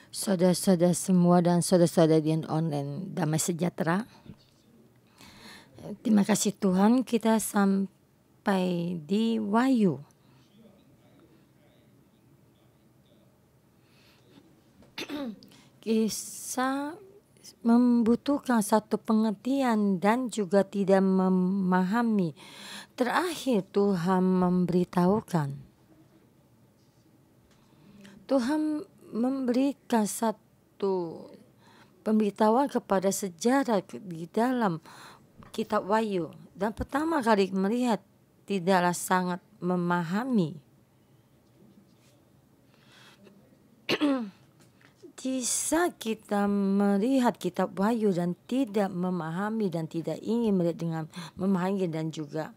Saudara-saudara semua dan saudara-saudara di online, damai sejahtera. Terima kasih Tuhan, kita sampai di Wahyu. Kisah membutuhkan satu pengertian dan juga tidak memahami. Terakhir Tuhan memberitahukan. Tuhan memberikan satu pemberitahuan kepada sejarah di dalam kitab Wahyu. Dan pertama kali melihat tidaklah sangat memahami. Bisa kita melihat kitab Wahyu dan tidak memahami dan tidak ingin melihat dengan memahami dan juga.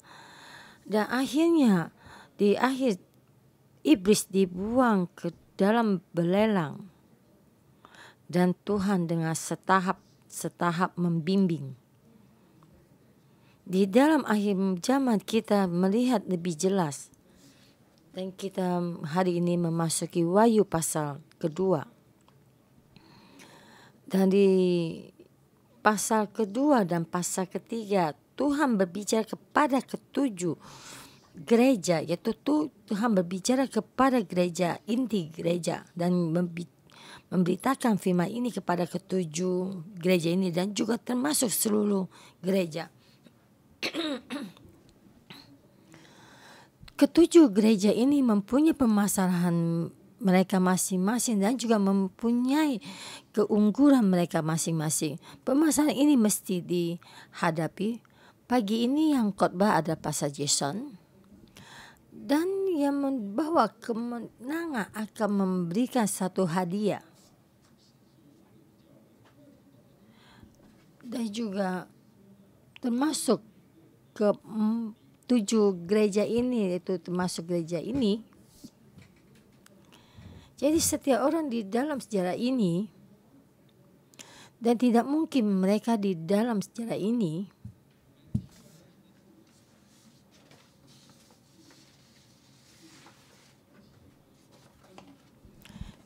Dan akhirnya di akhir iblis dibuang ke dalam belelang. Dan Tuhan dengan setahap membimbing. Di dalam akhir zaman kita melihat lebih jelas. Dan kita hari ini memasuki Wahyu pasal kedua. Dan di pasal kedua dan pasal ketiga Tuhan berbicara kepada ketujuh gereja, yaitu Tuhan berbicara kepada gereja, inti gereja, dan memberitakan firman ini kepada ketujuh gereja ini dan juga termasuk seluruh gereja. Ketujuh gereja ini mempunyai permasalahan mereka masing-masing dan juga mempunyai keunggulan mereka masing-masing. Permasalahan ini mesti dihadapi. Pagi ini yang khotbah ada Pastor Jason. Dan yang membawa kemenangan akan memberikan satu hadiah. Dan juga termasuk ke 7 gereja ini, yaitu termasuk gereja ini. Jadi setiap orang di dalam sejarah ini, dan tidak mungkin mereka di dalam sejarah ini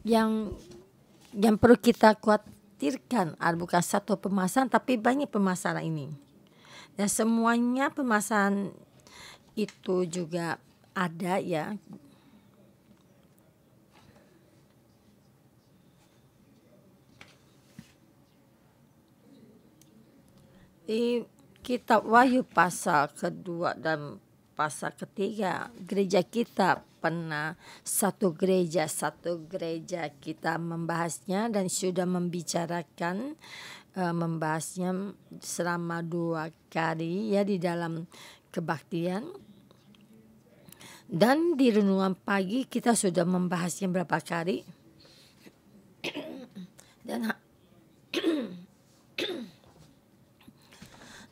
yang perlu kita khawatirkan bukan satu permasalahan, tapi banyak permasalahan ini. Dan semuanya permasalahan itu juga ada ya. Di kitab Wahyu pasal kedua dan pasal ketiga, gereja kita pernah satu gereja kita membahasnya dan sudah membicarakan membahasnya selama 2 kali ya di dalam kebaktian. Dan di renungan pagi kita sudah membahasnya berapa kali.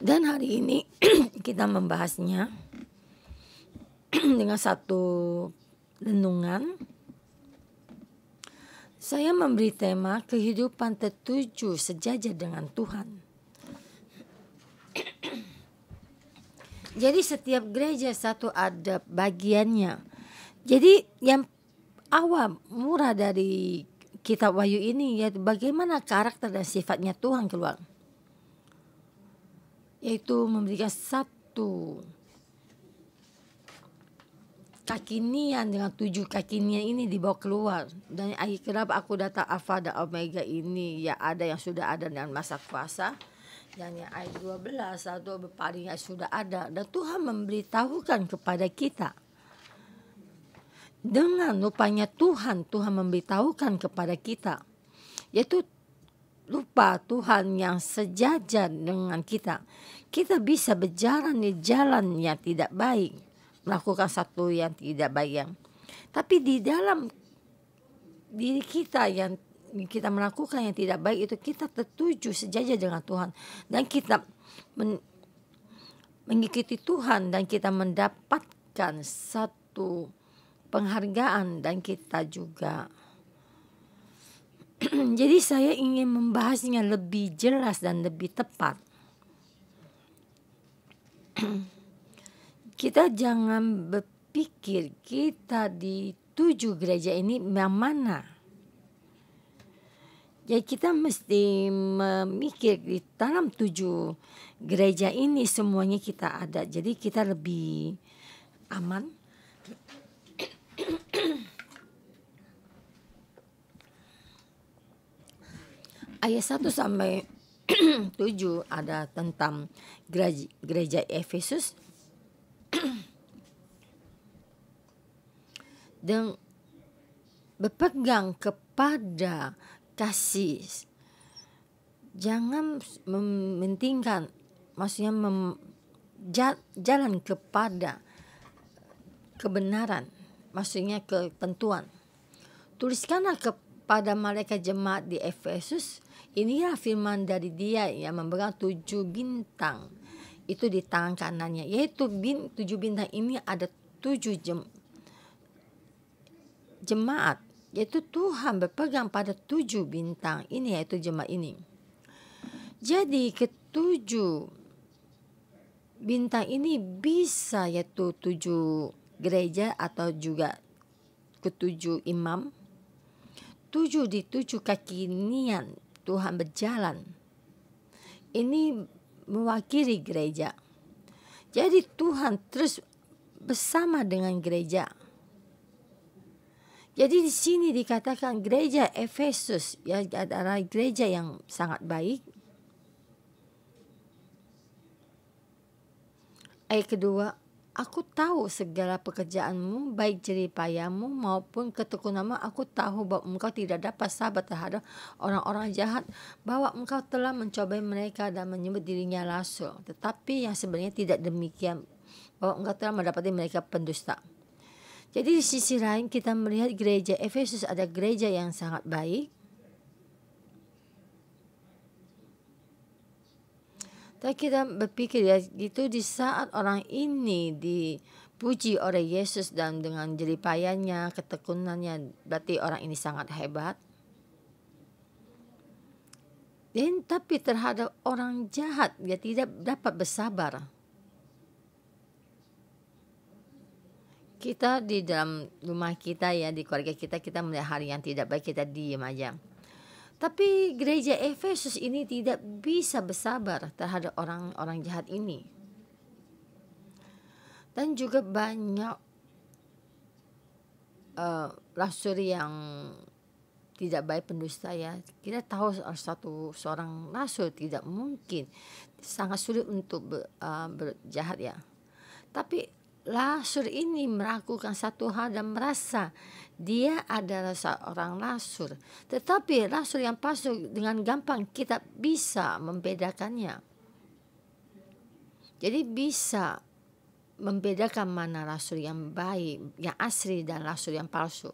Dan hari ini kita membahasnya dengan satu renungan. Saya memberi tema kehidupan tertuju sejajar dengan Tuhan. Jadi setiap gereja satu ada bagiannya. Jadi yang awal murah dari kitab Wahyu ini yaitu bagaimana karakter dan sifatnya Tuhan keluar. Yaitu memberikan satu kakinian dengan 7 kakinian ini dibawa keluar. Dan kenapa aku datang Alfa dan Omega ini ya ada yang sudah ada dalam masa kuasa. Dan yang ayat 12 atau berpaling yang sudah ada. Dan Tuhan memberitahukan kepada kita. Dengan rupanya Tuhan memberitahukan kepada kita. Yaitu lupa Tuhan yang sejajar dengan kita. Kita bisa berjalan di jalan yang tidak baik. Melakukan satu yang tidak baik. Tapi di dalam diri kita yang kita melakukan yang tidak baik itu kita tertuju sejajar dengan Tuhan. Dan kita mengikuti Tuhan dan kita mendapatkan satu penghargaan dan kita juga. Jadi saya ingin membahasnya lebih jelas dan lebih tepat. Kita jangan berpikir kita di 7 gereja ini yang mana. Jadi kita mesti memikir di dalam 7 gereja ini semuanya kita ada. Jadi kita lebih aman. Ayat 1 sampai 7 ada tentang gereja Efesus dan berpegang kepada kasih. Jangan mementingkan, maksudnya jalan kepada kebenaran, maksudnya ketentuan. Tuliskanlah kepada malaikat jemaat di Efesus, inilah firman dari Dia yang memegang 7 bintang itu di tangan kanannya, yaitu 7 bintang ini ada 7 jemaat, yaitu Tuhan berpegang pada 7 bintang ini, yaitu jemaat ini. Jadi ke-7 bintang ini bisa yaitu 7 gereja atau juga ke-7 imam. 7 di 7 kaki nian Tuhan berjalan. Ini mewakili gereja. Jadi Tuhan terus bersama dengan gereja. Jadi di sini dikatakan gereja Efesus ya adalah gereja yang sangat baik. Ayat kedua, aku tahu segala pekerjaanmu, baik jeripayamu maupun ketekunanmu. Aku tahu bahwa engkau tidak dapat sabar terhadap orang-orang jahat, bahwa engkau telah mencobai mereka dan menyebut dirinya rasul. Tetapi yang sebenarnya tidak demikian, bahwa engkau telah mendapati mereka pendusta. Jadi di sisi lain kita melihat gereja Efesus ada gereja yang sangat baik. Tapi kita berpikir ya gitu, di saat orang ini dipuji oleh Yesus dan dengan jeripayanya, ketekunannya, berarti orang ini sangat hebat. Dan tapi terhadap orang jahat dia tidak dapat bersabar. Kita di dalam rumah kita ya, di keluarga kita melihat hal yang tidak baik, kita diam aja. Tapi gereja Efesus ini tidak bisa bersabar terhadap orang-orang jahat ini. Dan juga banyak rasul yang tidak baik, pendusta ya. Kita tahu seorang rasul tidak mungkin, sangat sulit untuk berjahat ya. Tapi rasul ini melakukan satu hal dan merasa dia adalah seorang rasul. Tetapi rasul yang palsu dengan gampang kita bisa membedakannya. Jadi bisa membedakan mana rasul yang baik, yang asli, dan rasul yang palsu.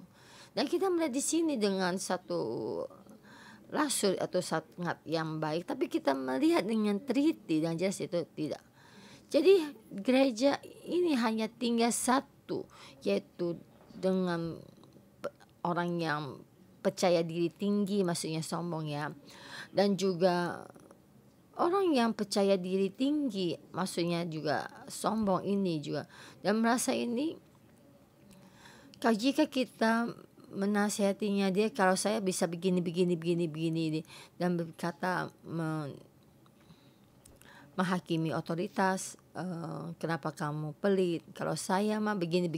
Dan kita melihat di sini dengan satu rasul atau sangat yang baik, tapi kita melihat dengan teliti dan jelas itu tidak. Jadi gereja ini hanya tinggal satu, yaitu dengan orang yang percaya diri tinggi, maksudnya sombong ya. Dan juga orang yang percaya diri tinggi, maksudnya juga sombong ini juga. Dan merasa ini, kalau jika kita menasihatinya dia, kalau saya bisa begini, dan berkata menghakimi otoritas, kenapa kamu pelit? Kalau saya mah begini.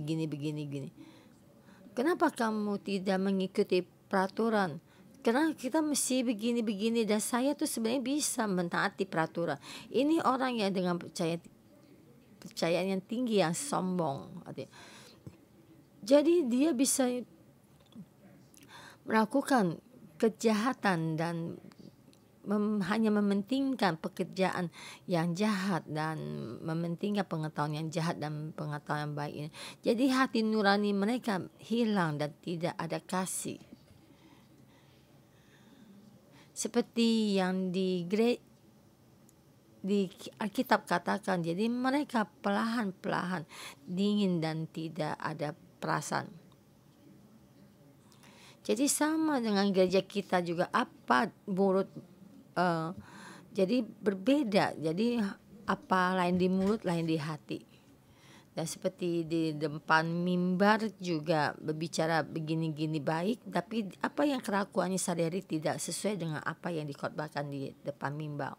Kenapa kamu tidak mengikuti peraturan? Karena kita mesti begini dan saya tuh sebenarnya bisa mentaati peraturan. Ini orang yang dengan percayaan yang tinggi, yang sombong. Jadi dia bisa melakukan kejahatan dan hanya mementingkan pekerjaan yang jahat dan mementingkan pengetahuan yang jahat dan pengetahuan yang baik ini. Jadi hati nurani mereka hilang dan tidak ada kasih. Seperti yang di Alkitab katakan, jadi mereka perlahan-perlahan dingin dan tidak ada perasaan. Jadi sama dengan gereja kita juga, apa mulut jadi berbeda. Jadi apa lain di mulut, lain di hati. Dan seperti di depan mimbar juga berbicara begini-gini baik, tapi apa yang kelakuannya sehari-hari tidak sesuai dengan apa yang dikhotbahkan di depan mimbar.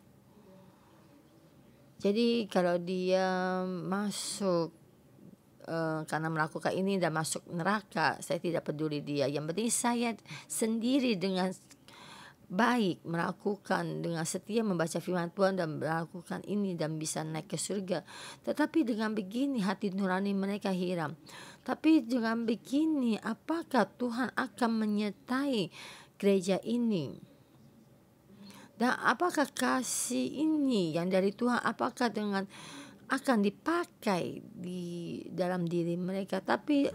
Jadi kalau dia masuk karena melakukan ini dan masuk neraka, saya tidak peduli dia. Yang penting saya sendiri dengan baik melakukan dengan setia membaca firman Tuhan dan melakukan ini dan bisa naik ke surga. Tetapi dengan begini hati nurani mereka hiram. Tapi dengan begini apakah Tuhan akan menyertai gereja ini? Dan apakah kasih ini yang dari Tuhan apakah dengan akan dipakai di dalam diri mereka? Tapi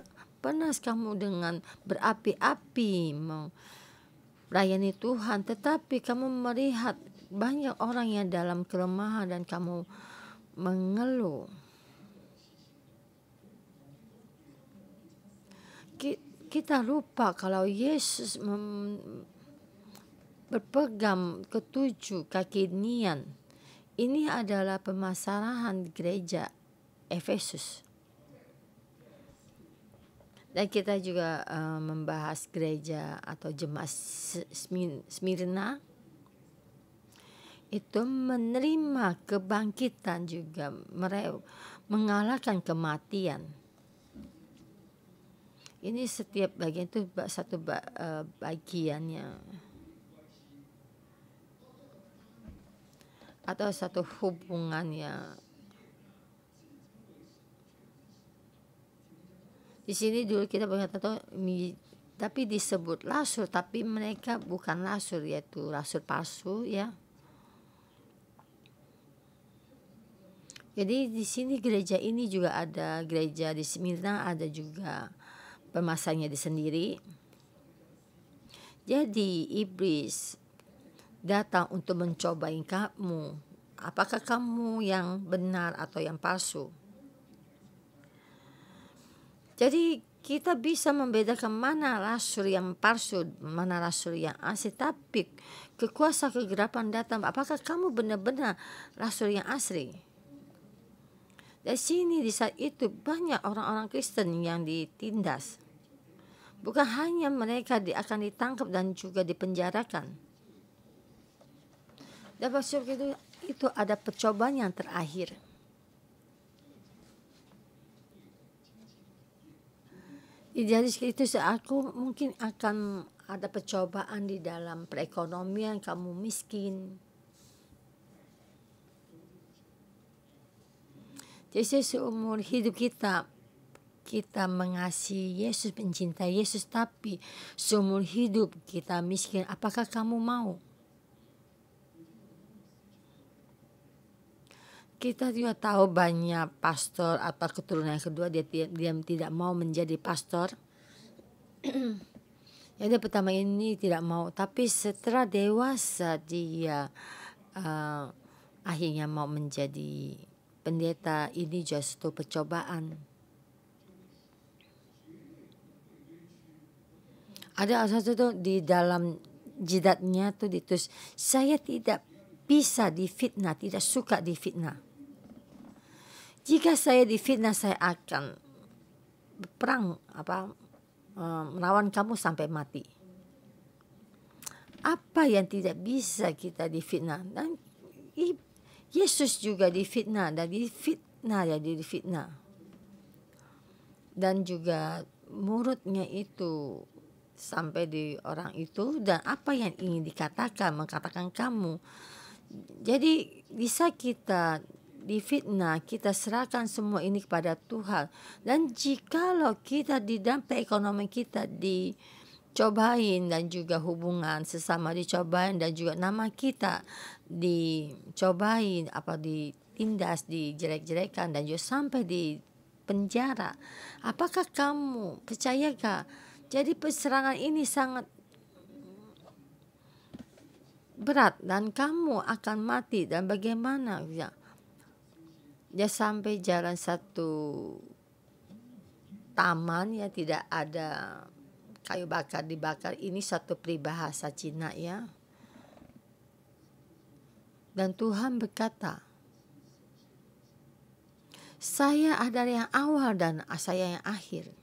pernah kamu dengan berapi-api melayani Tuhan, tetapi kamu melihat banyak orang yang dalam kelemahan dan kamu mengeluh. Kita lupa kalau Yesus berpegang ketujuh kekinian. Ini adalah permasalahan gereja Efesus. Dan kita juga membahas gereja atau jemaat Smyrna itu menerima kebangkitan juga, mengalahkan kematian. Ini setiap bagian itu satu bagiannya atau satu hubungannya. Di sini dulu kita berkata tapi disebut rasul, tapi mereka bukan rasul, yaitu rasul palsu ya. Jadi di sini gereja ini juga ada gereja di Smyrna, ada juga permasalahannya di sendiri. Jadi iblis datang untuk mencobai kamu. Apakah kamu yang benar atau yang palsu? Jadi kita bisa membedakan mana rasul yang palsu, mana rasul yang asli. Tapi kekuasaan kegelapan datang. Apakah kamu benar-benar rasul yang asli? Di sini di saat itu banyak orang-orang Kristen yang ditindas. Bukan hanya mereka akan ditangkap dan juga dipenjarakan. Dan pasal itu ada percobaan yang terakhir. Jadi itu aku mungkin akan ada percobaan di dalam perekonomian, kamu miskin. Jadi seumur hidup kita mengasihi Yesus, mencintai Yesus, tapi seumur hidup kita miskin, apakah kamu mau? Kita juga tahu banyak pastor atau keturunan yang kedua dia tidak mau menjadi pastor. Jadi pertama ini tidak mau, tapi setelah dewasa dia akhirnya mau menjadi pendeta. Ini justru percobaan. Ada satu tuh di dalam jidatnya tuh ditulis, saya tidak bisa difitnah, tidak suka difitnah. Jika saya difitnah, saya akan berperang melawan kamu sampai mati. Apa yang tidak bisa kita difitnah? Dan Yesus juga difitnah dan difitnah. Dan juga mulutnya itu sampai di orang itu, dan apa yang ingin mengatakan kamu. Jadi bisa kita difitnah, kita serahkan semua ini kepada Tuhan. Dan jikalau kita di dalam ekonomi kita dicobain dan juga hubungan sesama dicobain dan juga nama kita dicobain, ditindas, dijelek-jelekan dan juga sampai di penjara, apakah kamu percayakah? Jadi serangan ini sangat berat dan kamu akan mati. Dan bagaimana ya? Dia sampai jalan satu taman ya, tidak ada kayu bakar dibakar. Ini satu peribahasa Cina ya. Dan Tuhan berkata, Saya adalah yang awal dan saya yang akhir.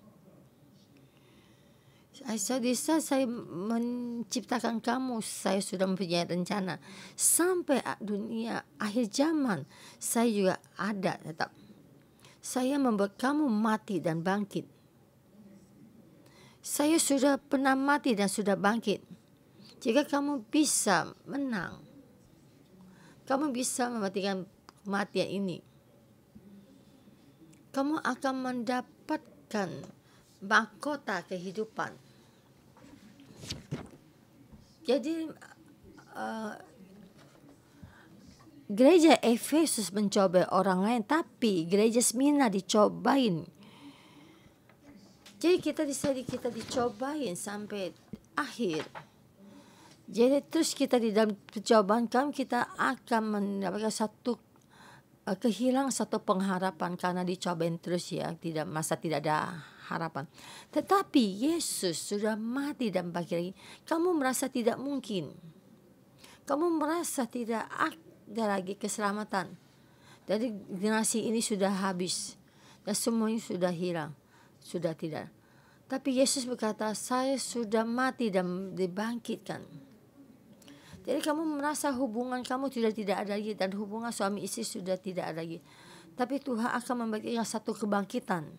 Di saat saya menciptakan kamu, saya sudah mempunyai rencana. Sampai dunia akhir zaman, saya juga ada tetap. Saya membuat kamu mati dan bangkit. Saya sudah pernah mati dan sudah bangkit. Jika kamu bisa menang, kamu bisa mematikan kematian ini, kamu akan mendapatkan mahkota kehidupan. Jadi gereja Efesus mencoba orang lain, tapi gereja Smyrna dicobain. Jadi kita dicobain sampai akhir. Jadi terus kita di dalam percobaan kita akan mendapatkan satu kehilangan satu pengharapan karena dicobain terus ya, tidak ada harapan. Tetapi Yesus sudah mati dan bangkit lagi. Kamu merasa tidak mungkin. Kamu merasa tidak ada lagi keselamatan. Jadi generasi ini sudah habis dan semuanya sudah hilang, sudah tidak. Tapi Yesus berkata, saya sudah mati dan dibangkitkan. Jadi kamu merasa hubungan kamu tidak ada lagi dan hubungan suami istri sudah tidak ada lagi. Tapi Tuhan akan memberikan satu kebangkitan.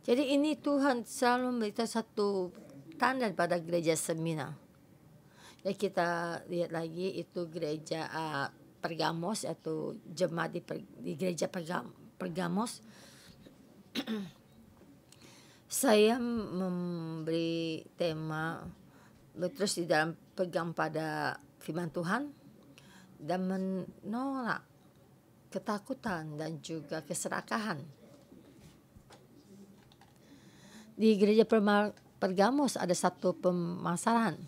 Jadi ini Tuhan selalu memberikan satu tanda pada gereja Smyrna. Jadi kita lihat lagi itu gereja Pergamos atau jemaat di gereja Pergamos. Saya memberi tema terus di dalam pegang pada firman Tuhan dan menolak ketakutan dan juga keserakahan. Di gereja Pergamos ada satu permasalahan.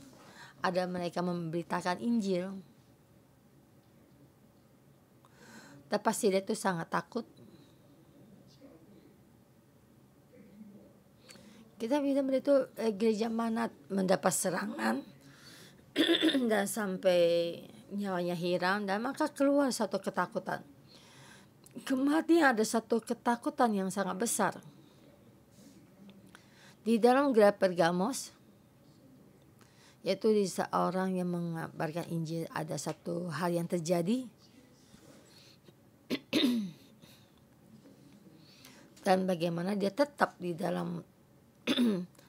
Ada mereka memberitakan Injil. Dan pasti dia itu sangat takut. Kita bilang itu gereja mana mendapat serangan dan sampai nyawanya hilang, dan maka keluar satu ketakutan. Kematian ada satu ketakutan yang sangat besar. Di dalam gereja Pergamos, yaitu di seorang yang mengabarkan Injil, ada satu hal yang terjadi. Dan bagaimana dia tetap di dalam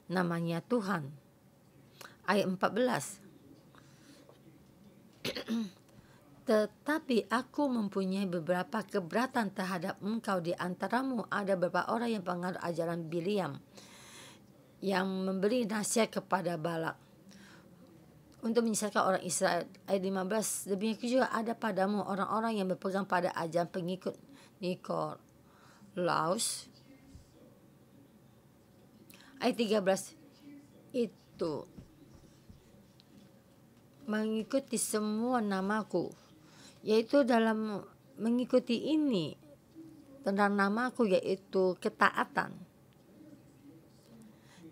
namanya Tuhan. Ayat 14. Tetapi aku mempunyai beberapa keberatan terhadap engkau. Di antaramu ada beberapa orang yang pengaruh ajaran Biliam, yang memberi nasihat kepada Balak untuk menyesatkan orang Israel. Ayat 15. Demikian juga ada padamu orang-orang yang berpegang pada ajaran pengikut Nikolaus. Ayat 13. Itu mengikuti semua namaku, yaitu dalam mengikuti ini tentang namaku, yaitu ketaatan.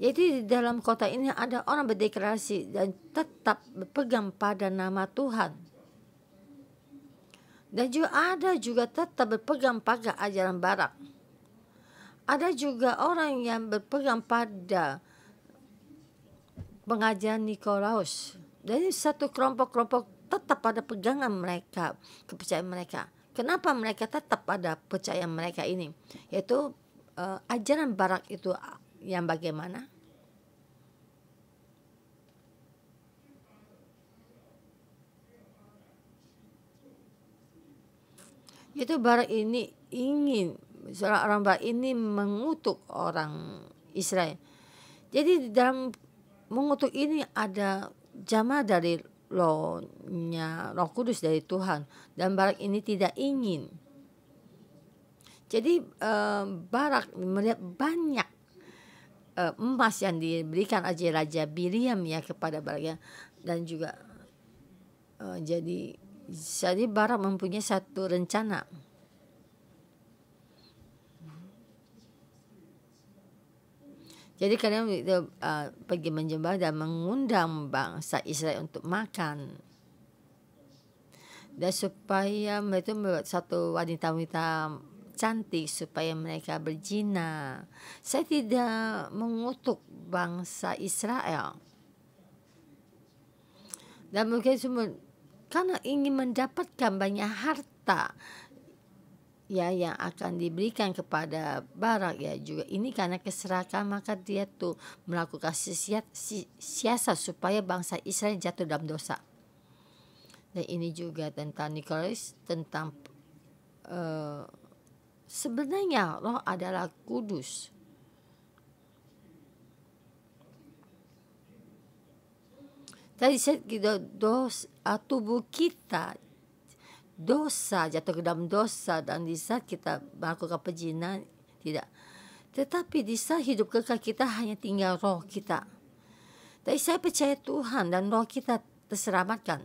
Jadi di dalam kota ini ada orang berdeklarasi dan tetap berpegang pada nama Tuhan. Dan juga ada juga tetap berpegang pada ajaran Barak. Ada juga orang yang berpegang pada pengajaran Nikolaus. Jadi satu kelompok-kelompok tetap pada pegangan mereka, kepercayaan mereka. Kenapa mereka tetap pada percayaan mereka ini? Yaitu ajaran Barak itu yang bagaimana? Itu Barak ini ingin, seorang orang Barak ini mengutuk orang Israel. Jadi dalam mengutuk ini ada jamaah dari Roh Kudus dari Tuhan, dan Barak ini tidak ingin. Jadi Barak melihat banyak emas yang diberikan Raja Biliam ya kepada Barak ya, dan juga jadi Barak mempunyai satu rencana. Jadi kalian pergi menyembah dan mengundang bangsa Israel untuk makan. Dan supaya itu membuat satu wanita-wanita cantik supaya mereka berzina. Saya tidak mengutuk bangsa Israel. Dan mungkin semua karena ingin mendapatkan banyak harta ya yang akan diberikan kepada Barak ya juga ini karena keserakahan, maka dia tuh melakukan siasat supaya bangsa Israel jatuh dalam dosa. Dan ini juga tentang Nikolas, tentang sebenarnya roh adalah kudus. Tadi saya tubuh kita dosa, jatuh ke dalam dosa, dan di saat kita melakukan perzinahan tidak. Tetapi di saat hidup kekal kita hanya tinggal roh kita. Tapi saya percaya Tuhan dan roh kita terselamatkan.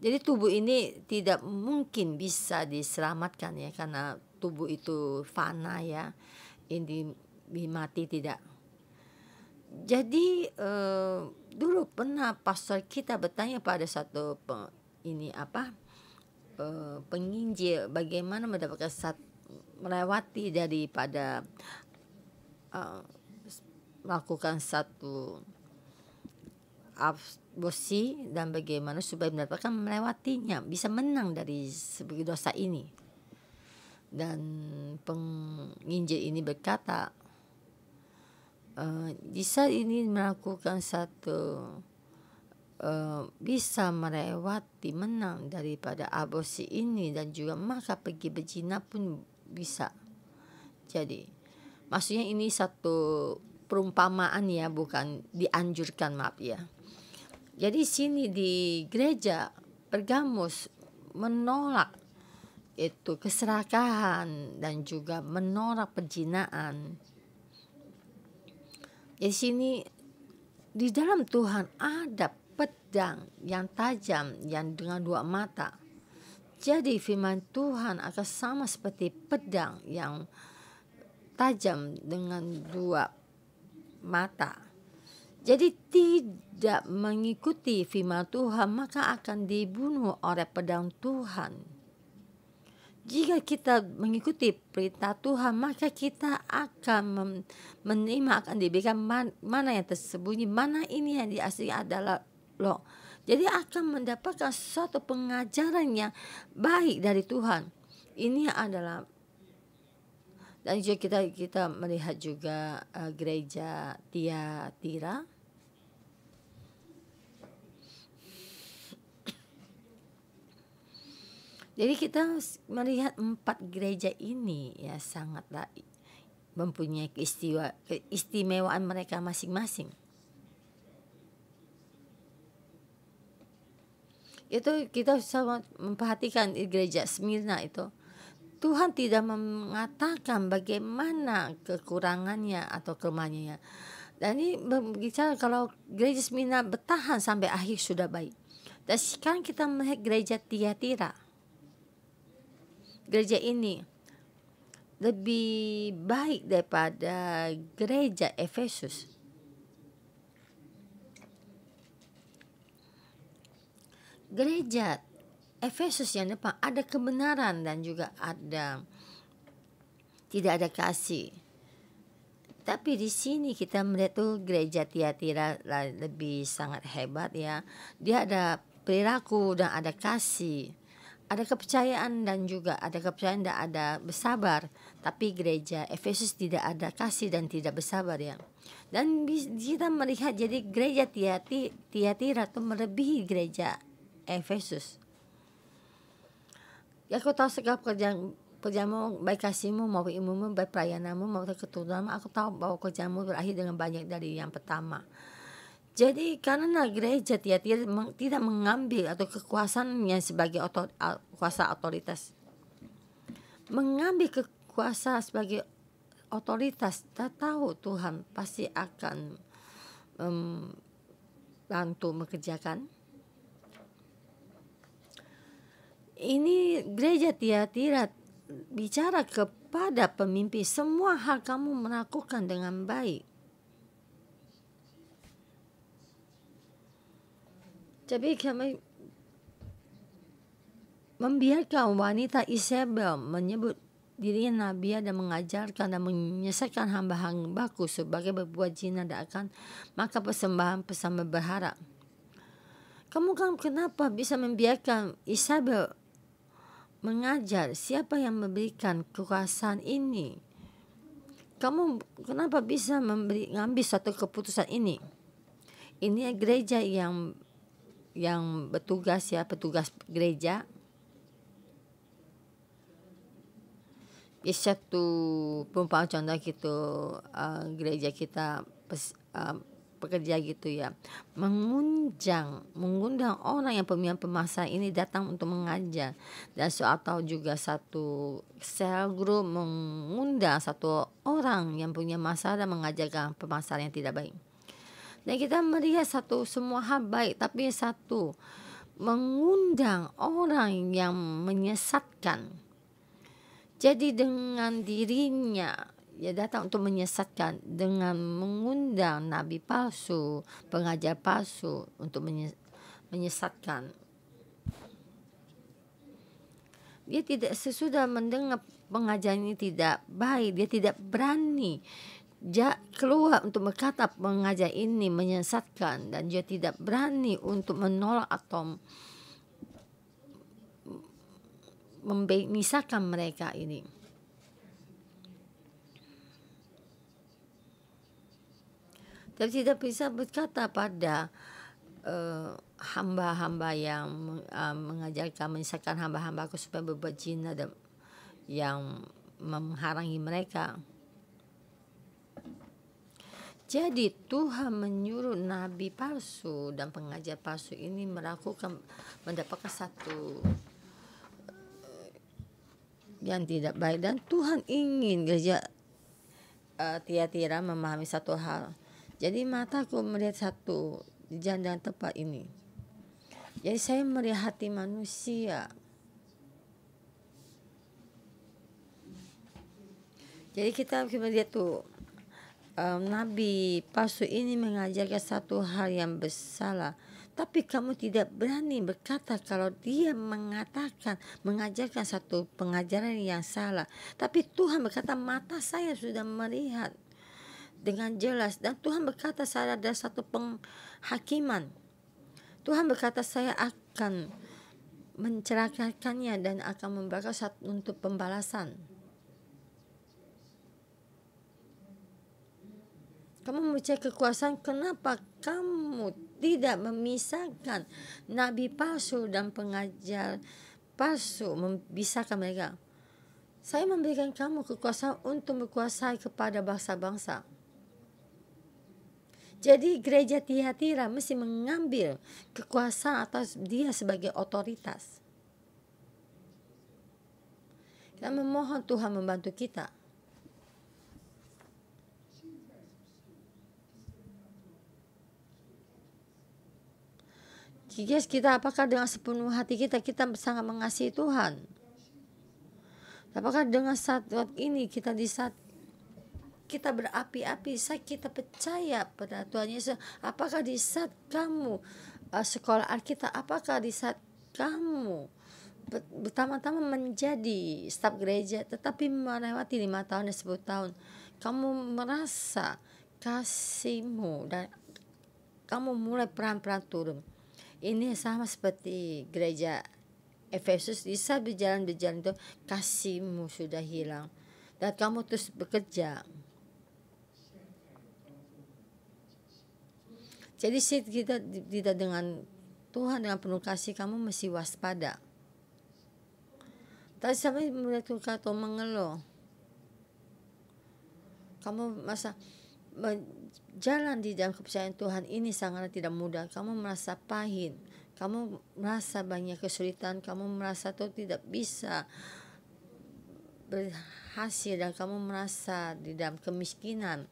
Jadi tubuh ini tidak mungkin bisa diselamatkan ya, karena tubuh itu fana ya, ini mati tidak. Jadi dulu pernah pastor kita bertanya pada satu penginjil bagaimana mendapatkan melewati daripada melakukan satu aborsi dan bagaimana supaya mendapatkan melewatinya, bisa menang dari sebagai dosa ini. Dan penginjil ini berkata, di saat ini melakukan satu bisa melewati menang daripada aborsi ini dan juga maka pergi berzina pun bisa. Jadi maksudnya ini satu perumpamaan ya, bukan dianjurkan, maaf ya. Jadi sini di gereja Pergamus menolak itu keserakahan dan juga menolak perzinahan. Di sini di dalam Tuhan ada pedang yang tajam yang dengan dua mata. Jadi firman Tuhan akan sama seperti pedang yang tajam dengan dua mata. Jadi tidak mengikuti firman Tuhan maka akan dibunuh oleh pedang Tuhan. Jika kita mengikuti perintah Tuhan maka kita akan menerima, akan diberikan mana yang tersembunyi, mana ini yang asli adalah loh. Jadi akan mendapatkan suatu pengajaran yang baik dari Tuhan. Ini adalah, dan juga kita melihat juga gereja Tiatira. Jadi kita melihat 4 gereja ini ya sangatlah mempunyai keistimewaan mereka masing-masing. Itu kita sama memperhatikan gereja Smyrna itu. Tuhan tidak mengatakan bagaimana kekurangannya atau kelemahannya. Dan ini berbicara kalau gereja Smyrna bertahan sampai akhir sudah baik. Dan sekarang kita melihat gereja Tiatira. Gereja ini lebih baik daripada gereja Efesus. Gereja Efesus yang depan ada kebenaran dan juga tidak ada kasih. Tapi di sini kita melihat tuh gereja Tiatira lebih sangat hebat ya. Dia ada perilaku dan ada kasih. Ada kepercayaan dan juga ada kepercayaan dan ada bersabar. Tapi gereja Efesus tidak ada kasih dan tidak bersabar ya. Dan kita melihat jadi gereja Tiatira itu melebihi gereja Efesus. Ya aku tahu segala pekerjaanmu, baik kasihmu maupun ilmumu, baik pelayananmu maupun keturunanmu. Aku tahu bahwa kerjaanmu berakhir dengan banyak dari yang pertama. Jadi karena gereja Tiatira tidak mengambil atau kekuasaannya sebagai kuasa otoritas, mengambil kekuasaan sebagai otoritas, tak tahu Tuhan pasti akan bantu mengerjakan. Ini gereja Tiatira bicara kepada pemimpin, semua hal kamu melakukan dengan baik. Tapi kami membiarkan wanita Isabel menyebut dirinya nabi dan mengajarkan dan menyesatkan hamba-hambaku sebagai berbuat zina dan akan maka persembahan berharap. Kamu kan kenapa bisa membiarkan Isabel mengajar? Siapa yang memberikan kekuasaan ini? Kamu kenapa bisa ngambil satu keputusan ini? Ini gereja yang bertugas ya, petugas gereja. Satu perumpamaan contoh gitu, gereja kita pekerja gitu ya, mengundang orang yang punya permasalahan ini datang untuk mengajar, dan atau juga satu sel group mengundang satu orang yang punya masalah dan mengajarkan permasalahan yang tidak baik. Dan kita melihat semua hal baik, tapi satu mengundang orang yang menyesatkan. Jadi dengan dirinya ia datang untuk menyesatkan dengan mengundang nabi palsu, pengajar palsu untuk menyesatkan. Dia tidak sesudah mendengar pengajaran ini tidak baik, dia tidak berani keluar untuk berkata pengajar ini menyesatkan, dan dia tidak berani untuk menolak atau memisahkan mereka ini. Tapi tidak bisa berkata pada hamba-hamba yang mengajarkan menyesatkan hamba-hambaku supaya berbuat zina dan yang menghalangi mereka. Jadi Tuhan menyuruh nabi palsu dan pengajar palsu ini mendapatkan satu yang tidak baik, dan Tuhan ingin gereja Tiatira memahami satu hal. Jadi mataku melihat satu di jalan tepat ini. Jadi saya melihat hati manusia. Jadi kita lihat tuh nabi palsu ini mengajarkan satu hal yang bersalah, tapi kamu tidak berani berkata kalau dia mengajarkan satu pengajaran yang salah. Tapi Tuhan berkata mata saya sudah melihat dengan jelas, dan Tuhan berkata saya ada satu penghakiman. Tuhan berkata saya akan mencelakakannya dan akan memberikan untuk pembalasan. Kamu mempercayai kekuasaan, kenapa kamu tidak memisahkan nabi palsu dan pengajar palsu, memisahkan mereka? Saya memberikan kamu kekuasaan untuk berkuasai kepada bangsa-bangsa. Jadi gereja Tiatira mesti mengambil kekuasaan atas dia sebagai otoritas. Kita memohon Tuhan membantu kita. Kita apakah dengan sepenuh hati kita sangat mengasihi Tuhan? Apakah dengan saat ini kita di saat kita berapi-api, kita percaya pada Tuhan Yesus? Apakah di saat kamu sekolah Alkitab, apakah di saat kamu pertama-tama menjadi staf gereja tetapi melewati 5 tahun dan 10 tahun, kamu merasa kasihmu dan kamu mulai pelan-pelan turun? Ini sama seperti gereja Efesus, di saat berjalan itu kasihmu sudah hilang dan kamu terus bekerja. Jadi kita tidak dengan Tuhan dengan penuh kasih, kamu mesti waspada. Tapi sampai mulai tukar atau mengeluh, kamu masa jalan di dalam kepercayaan Tuhan ini sangat tidak mudah. Kamu merasa pahit, kamu merasa banyak kesulitan, kamu merasa tuh tidak bisa berhasil, dan kamu merasa di dalam kemiskinan.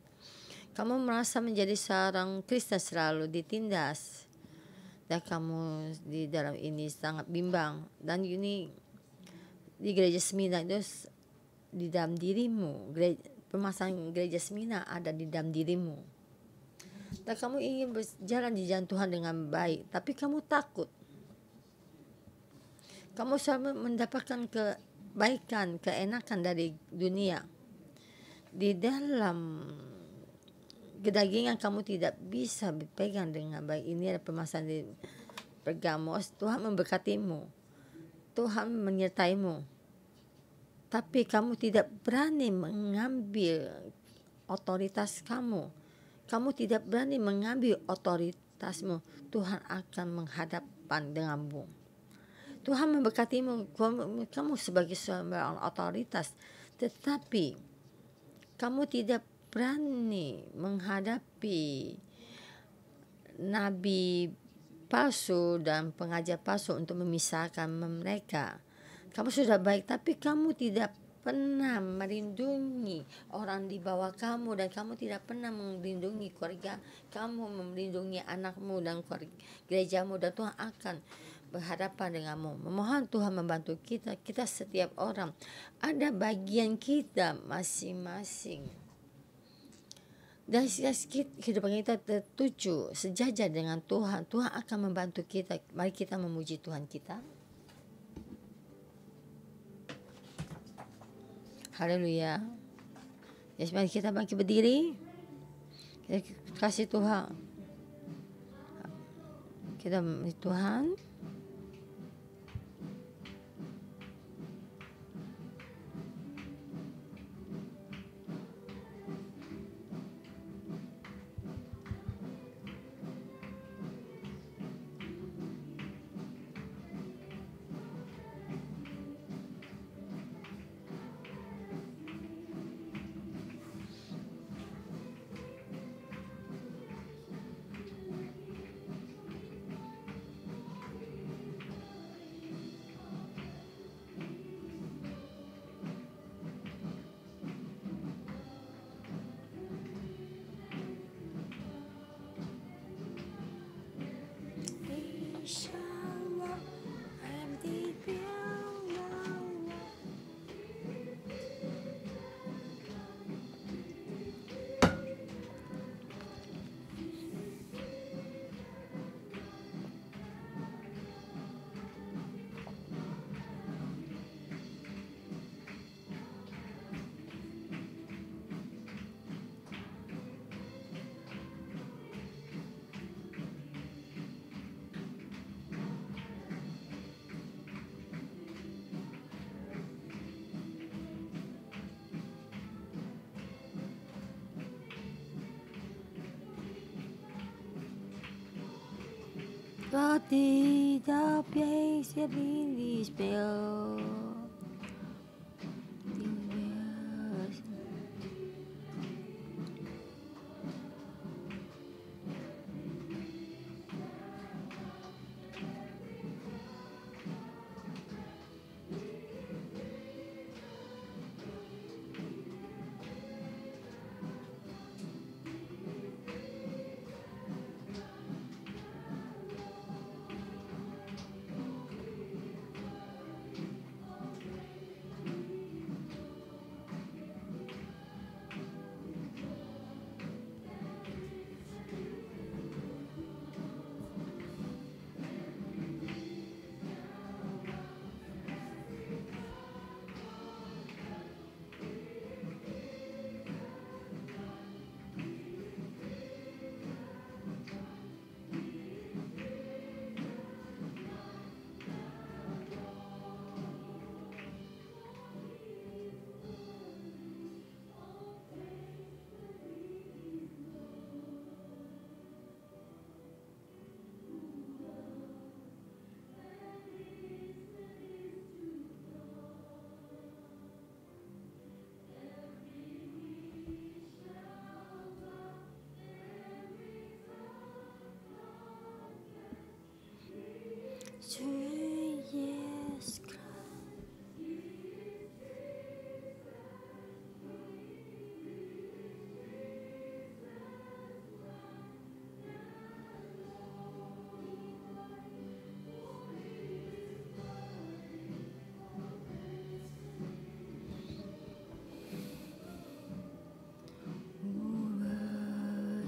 Kamu merasa menjadi seorang Kristen selalu ditindas, dan kamu di dalam ini sangat bimbang. Dan ini di gereja Semina itu di dalam dirimu, permasalahan gereja Semina ada di dalam dirimu. dan kamu ingin berjalan di jalan Tuhan dengan baik, tapi kamu takut. Kamu selalu mendapatkan kebaikan, keenakan dari dunia. Di dalam kedagingan kamu tidak bisa berpegang dengan baik. Ini adalah permasalahan di Pergamos. Tuhan memberkatimu, Tuhan menyertaimu, tapi kamu tidak berani mengambil otoritas kamu. Kamu tidak berani mengambil otoritasmu. Tuhan akan menghadapkan denganmu. Tuhan memberkatimu, kamu sebagai seorang otoritas, tetapi kamu tidak berani menghadapi nabi palsu dan pengajar palsu untuk memisahkan mereka. Kamu sudah baik, tapi kamu tidak pernah melindungi orang di bawah kamu, dan kamu tidak pernah melindungi keluarga kamu, melindungi anakmu dan gerejamu, dan Tuhan akan berhadapan denganmu. Memohon Tuhan membantu kita. Kita setiap orang ada bagian kita masing-masing. Dan kehidupan kita tertuju sejajar dengan Tuhan. Tuhan akan membantu kita. Mari kita memuji Tuhan kita. Haleluya. Ya, mari kita bangkit berdiri. Kita kasih Tuhan. Kita Tuhan. Kau tidak bisa pilih spell.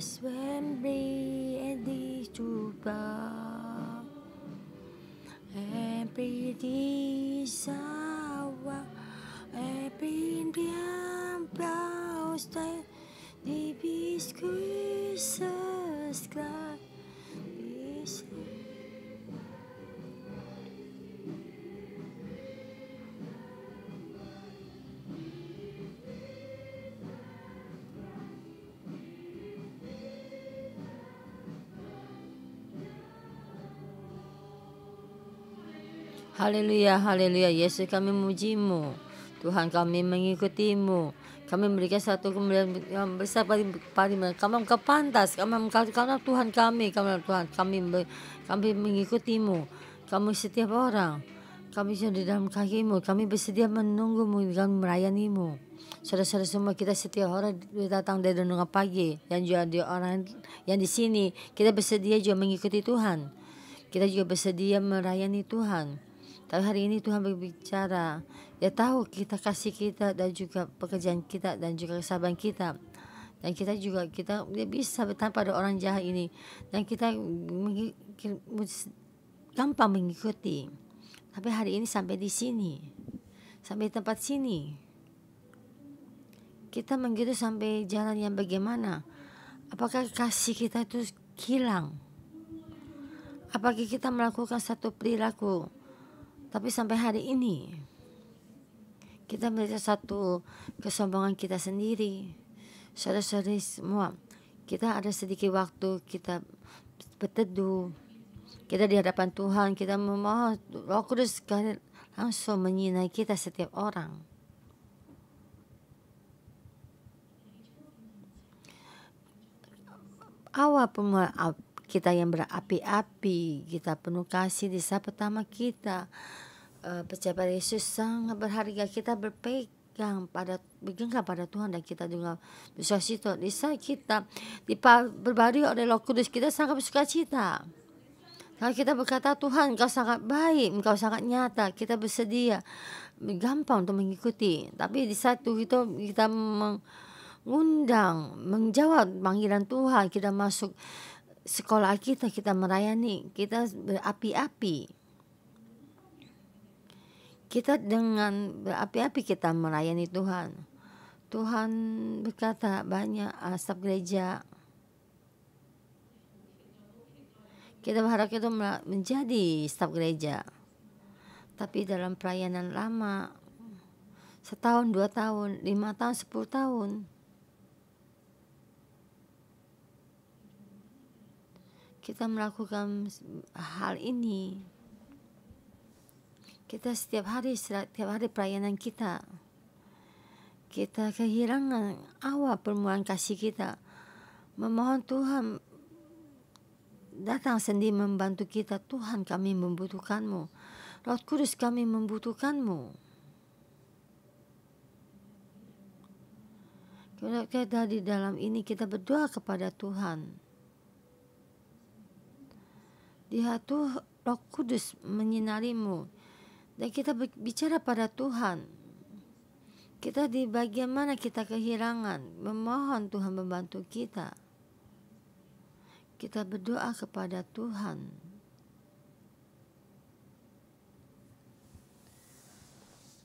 Yes, when Baba, every desire, every bien stay, die bis Jesus Christ. Haleluya, haleluya. Yesus, kami memuji-Mu. Tuhan, kami mengikuti-Mu. Kami memberikan satu kemuliaan yang besar pada-Mu. Kau pantas, karena Tuhan kami, kami mengikuti-Mu. Kami setiap orang, kami sudah di dalam kaki-Mu. Kami bersedia menunggu-Mu dan melayani-Mu. Saudara-saudara semua, kita setiap orang datang dari renungan pagi, dan juga di orang yang di sini, kita bersedia juga mengikuti Tuhan. Kita juga bersedia melayani Tuhan. Tapi hari ini Tuhan berbicara, Dia tahu kita kasih kita dan juga pekerjaan kita dan juga kesabaran kita. Dan kita dia bisa bertahan pada orang jahat ini. Dan kita gampang mengikuti. Tapi hari ini sampai di sini, sampai tempat sini, kita mengikuti sampai jalan yang bagaimana? Apakah kasih kita itu hilang? Apakah kita melakukan satu perilaku? Tapi sampai hari ini kita melihat satu kesombongan kita sendiri. Saudara-saudari semua, kita ada sedikit waktu kita berteduh. Kita di hadapan Tuhan, kita memohon Roh Kudus langsung menyinai kita setiap orang. Awal pemula kita yang berapi-api, kita penuh kasih di saat pertama kita percaya pada Yesus sangat berharga. Kita bergenggang pada Tuhan dan kita juga bersukacita. Di saat kita berbaharui oleh Roh Kudus, kita sangat bersukacita. Kalau kita berkata, Tuhan, Engkau sangat baik, Engkau sangat nyata, kita bersedia, gampang untuk mengikuti. Tapi di saat itu kita mengundang, menjawab panggilan Tuhan, kita masuk sekolah kita melayani, kita berapi-api. Kita dengan berapi-api kita melayani Tuhan. Tuhan berkata banyak staf gereja. Kita berharap kita menjadi staf gereja. Tapi dalam pelayanan lama, 1 tahun, 2 tahun, 5 tahun, 10 tahun, kita melakukan hal ini. Kita setiap hari pelayanan kita kehilangan awal permulaan kasih kita. Memohon Tuhan datang sendiri membantu kita. Tuhan, kami membutuhkan-Mu. Roh Kudus, kami membutuhkan-Mu. Kita di dalam ini kita berdoa kepada Tuhan. Dia tuh Roh Kudus menyinarimu. Dan kita bicara pada Tuhan. Kita di bagian mana kita kehilangan. Memohon Tuhan membantu kita. Kita berdoa kepada Tuhan.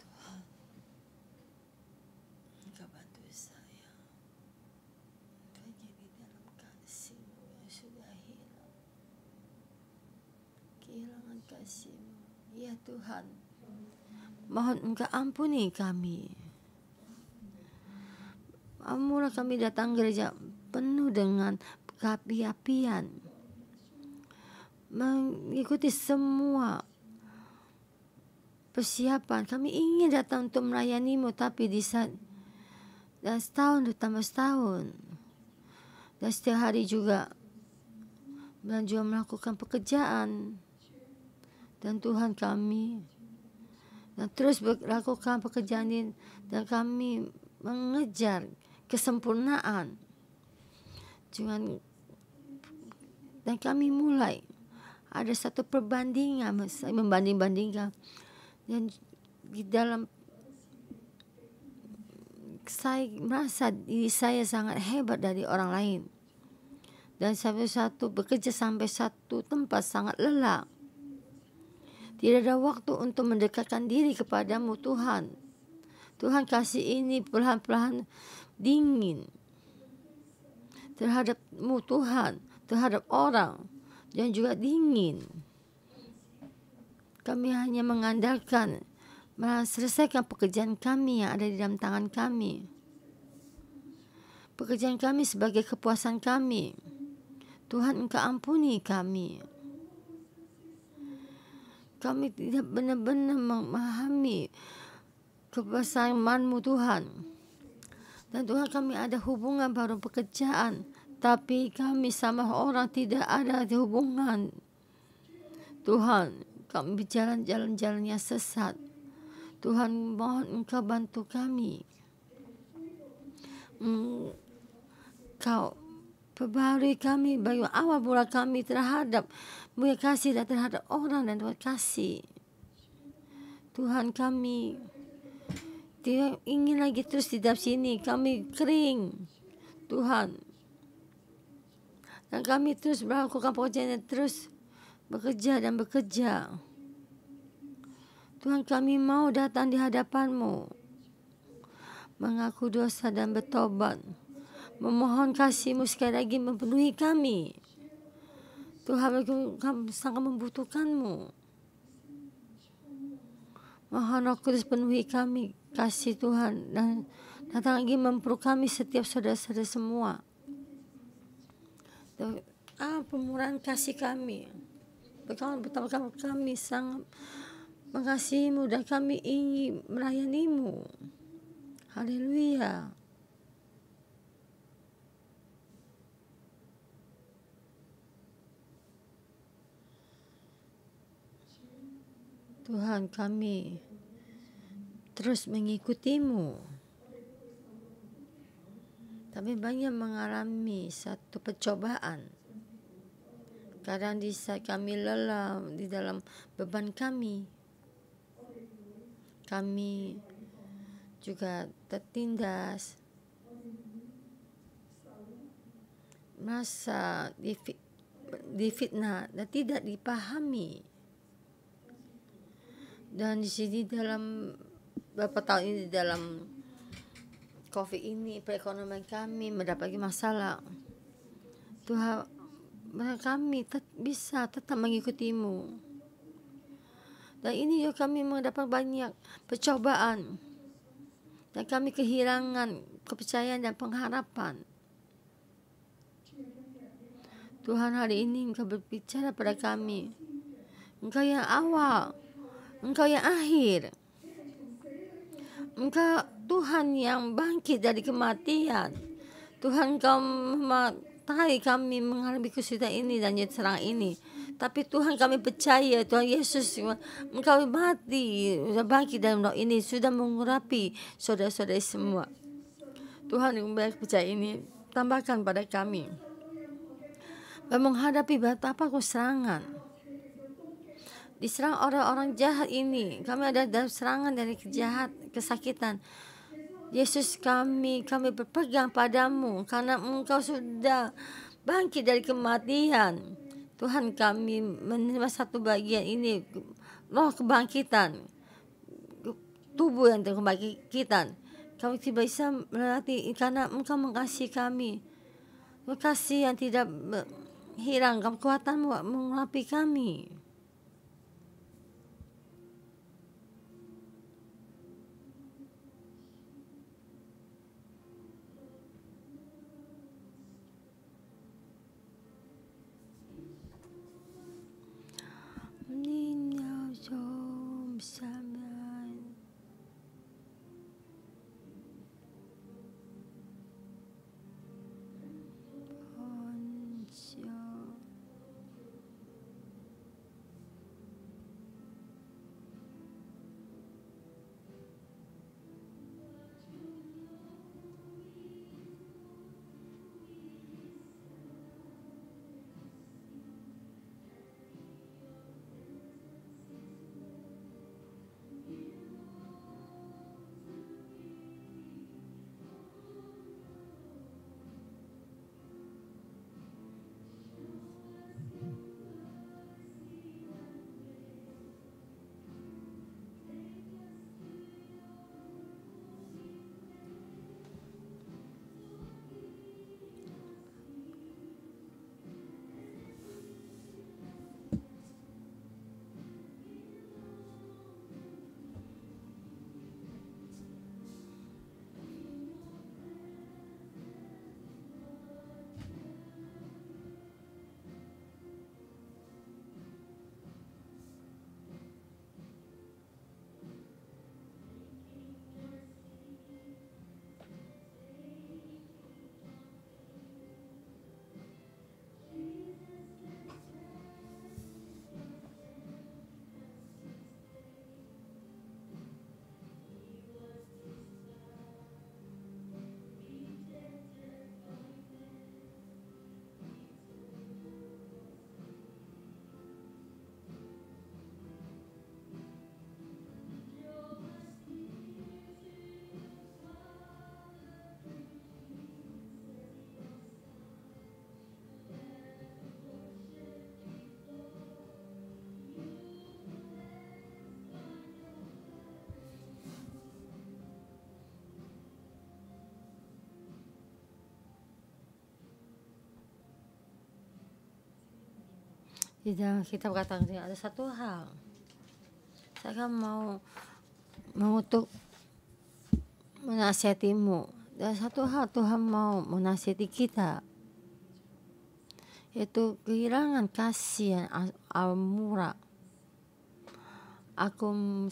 Tuhan, Engkau bantu saya. Engkau jadi dalam kasih-Mu yang sudah hilang. Kehilangan kasih-Mu. Ya Tuhan, mohon Engkau ampuni kami. Mula kami datang gereja penuh dengan keapi-apian, mengikuti semua persiapan. Kami ingin datang untuk melayani-Mu, tapi dan setahun ditambah setahun, dan setiap hari juga dan juga melakukan pekerjaan. Dan Tuhan kami dan terus melakukan pekerjaan ini, dan kami mengejar kesempurnaan. Dan kami mulai ada satu perbandingan, membanding-bandingkan. Dan di dalam saya merasa diri saya sangat hebat dari orang lain. dan satu bekerja sampai satu tempat sangat lelah. Tidak ada waktu untuk mendekatkan diri kepadamu Tuhan. Tuhan kasih ini perlahan-lahan dingin terhadapmu Tuhan, terhadap orang, dan juga dingin. Kami hanya mengandalkan selesaikan pekerjaan kami yang ada di dalam tangan kami. Pekerjaan kami sebagai kepuasan kami. Tuhan, Engkau ampuni kami. Kami tidak benar-benar memahami kebersamaan-Mu Tuhan. Dan Tuhan, kami ada hubungan baru pekerjaan, tapi kami sama orang tidak ada hubungan. Tuhan, kami berjalan jalan-jalan yang sesat. Tuhan, mohon Engkau bantu kami. Kau perbarui kami bagi awal mula kami terhadap Mu kasih dan terhadap orang dan Tuhan kasih. Tuhan, kami tidak ingin lagi terus di dalam sini. Kami kering, Tuhan. Dan kami terus melakukan pekerjaan yang terus bekerja dan bekerja. Tuhan, kami mau datang di hadapan-Mu, mengaku dosa dan bertobat, memohon kasih-Mu sekali lagi memenuhi kami. Tuhan, kami sangat membutuhkan-Mu. Mohon Roh Kudus penuhi kami kasih Tuhan, dan datang lagi memperlu kami setiap saudara-saudara semua. Pemurahan kasih kami. Betapa kami sangat mengasihi-Mu dan kami ingin melayani-Mu. Haleluya. Tuhan, kami terus mengikuti-Mu. Kami banyak mengalami satu percobaan. Kadang di saat kami lelah di dalam beban kami, kami juga tertindas, merasa difitnah dan tidak dipahami. Dan di sini dalam beberapa tahun ini, dalam COVID ini, perekonomian kami mendapatkan masalah. Tuhan, kami bisa tetap mengikuti-Mu. Dan ini juga kami mendapat banyak percobaan. Dan kami kehilangan kepercayaan dan pengharapan. Tuhan, hari ini Engkau berbicara pada kami. Engkau yang awal, Engkau yang akhir. Engkau Tuhan yang bangkit dari kematian. Tuhan, Engkau mengetahui kami mengalami kesulitan ini dan serang ini. Tapi Tuhan, kami percaya Tuhan Yesus, Engkau mati, bangkit dalam roh ini, sudah mengurapi saudara-saudara semua. Tuhan, yang percaya ini, tambahkan pada kami. Dan menghadapi betapa serangan. Diserang orang-orang jahat ini. Kami ada dalam serangan dari kesakitan. Yesus, kami berpegang padamu karena Engkau sudah bangkit dari kematian. Tuhan, kami menerima satu bagian ini, roh kebangkitan, tubuh yang kebangkitan. Kami tidak bisa melatih karena Engkau mengasihi kami. Kasih yang tidak hilang, kekuatan-Mu mengurapi kami. Di dalam kitab katakan ada satu hal. Saya mau untuk menasihatimu. Dan satu hal Tuhan mau menasihati kita, yaitu kehilangan kasih yang murah.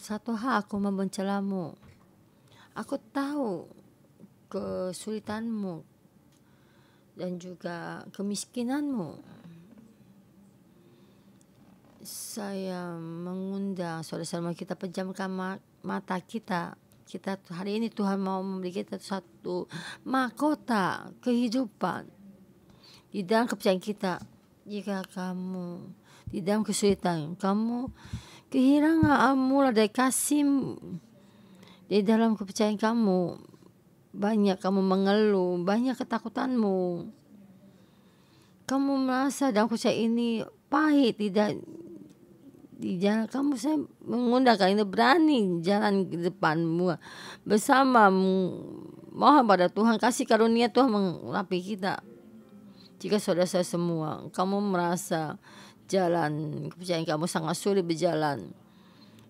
Satu hal aku membencimu. Aku tahu kesulitanmu dan juga kemiskinanmu. Saya mengundang saudara-saudara kita pejamkan mata kita. Hari ini Tuhan mau memberi kita satu mahkota kehidupan di dalam kepercayaan kita. Jika kamu di dalam kesulitan, kamu kehilangan mula dari kasih di dalam kepercayaan kamu, banyak kamu mengeluh, banyak ketakutanmu. Kamu merasa dalam kepercayaan ini pahit, tidak di jalan kamu. Saya mengundang kalian berani jalan ke depanmu bersama, mohon pada Tuhan, kasih karunia Tuhan mengurapi kita. Jika saudara-saudara semua kamu merasa jalan kepercayaan kamu sangat sulit berjalan,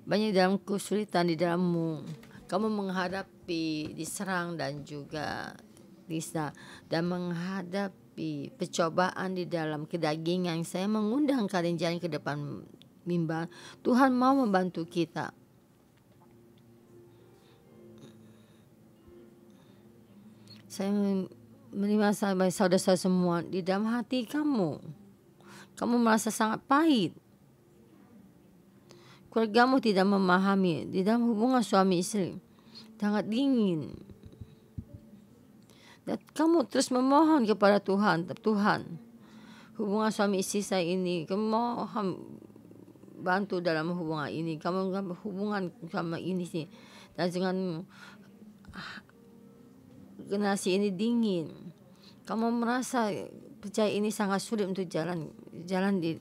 banyak dalam kesulitan di dalammu, kamu menghadapi diserang dan juga dan menghadapi percobaan di dalam kedagingan, saya mengundang kalian jalan ke depan mimbar. Tuhan mau membantu kita. Saya menerima saudara-saudara semua di dalam hati kamu merasa sangat pahit. Keluargamu tidak memahami, di dalam hubungan suami istri sangat dingin. Dan kamu terus memohon kepada Tuhan, hubungan suami istri saya ini, kamu mohon bantu dalam hubungan ini, kamu hubungan sama ini sih, dan dengan generasi ini dingin, kamu merasa percaya ini sangat sulit untuk jalan di.